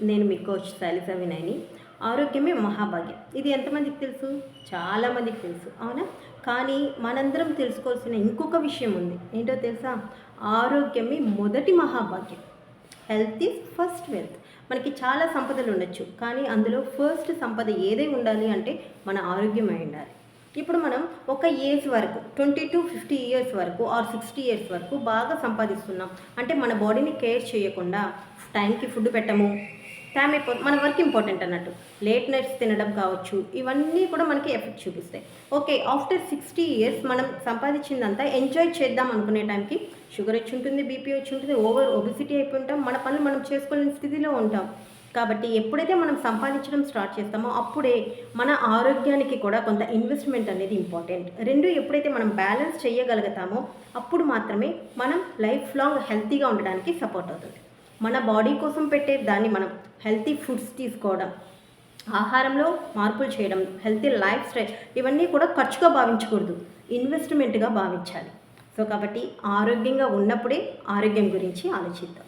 నేను మీ కోచ్ శైలజ వినయ్ని. ఆరోగ్యమే మహాభాగ్యం. ఇది ఎంతమందికి తెలుసు? చాలామందికి తెలుసు, అవునా? కానీ మనందరం తెలుసుకోవాల్సిన ఇంకొక విషయం ఉంది. ఏంటో తెలుసా? ఆరోగ్యమే మొదటి మహాభాగ్యం. Health is first wealth. మనకి చాలా సంపదలు ఉండొచ్చు, కానీ అందులో ఫస్ట్ సంపద ఏదై ఉండాలి అంటే మన ఆరోగ్యమై ఉండాలి. ఇప్పుడు మనం ఒక ఏజ్ వరకు 20 to 50 ఇయర్స్ వరకు ఆర్ 60 ఇయర్స్ వరకు బాగా సంపాదిస్తున్నాం అంటే మన బాడీని కేర్ చేయకుండా టైంకి ఫుడ్ పెట్టము, టైం మన వర్క్ ఇంపార్టెంట్ అన్నట్టు లేట్ నైట్స్ తినడం కావచ్చు, ఇవన్నీ కూడా మనకి ఎఫెక్ట్ చూపిస్తాయి. ఓకే, ఆఫ్టర్ 60 ఇయర్స్ మనం సంపాదించిందంతా ఎంజాయ్ చేద్దాం అనుకునే టైంకి షుగర్ వచ్చి ఉంటుంది, బీపీ వచ్చి ఉంటుంది, ఓవర్ ఒబిసిటీ అయిపోయి ఉంటాం, మన పనులు మనం చేసుకోలేని స్థితిలో ఉంటాం. కాబట్టి ఎప్పుడైతే మనం సంపాదించడం స్టార్ట్ చేస్తామో అప్పుడే మన ఆరోగ్యానికి కూడా కొంత ఇన్వెస్ట్మెంట్ అనేది ఇంపార్టెంట్. రెండు ఎప్పుడైతే మనం బ్యాలెన్స్ చేయగలుగుతామో అప్పుడు మాత్రమే మనం లైఫ్ లాంగ్ హెల్తీగా ఉండడానికి సపోర్ట్ అవుతుంది. మన బాడీ కోసం పెట్టే దాన్ని మనం హెల్తీ ఫుడ్స్ తీసుకోవడం, ఆహారంలో మార్పులు చేయడం, హెల్తీ లైఫ్ స్టైల్, ఇవన్నీ కూడా ఖర్చుగా భావించకూడదు, ఇన్వెస్ట్మెంట్గా భావించాలి. సో కాబట్టి ఆరోగ్యంగా ఉన్నప్పుడే ఆరోగ్యం గురించి ఆలోచిద్దాం.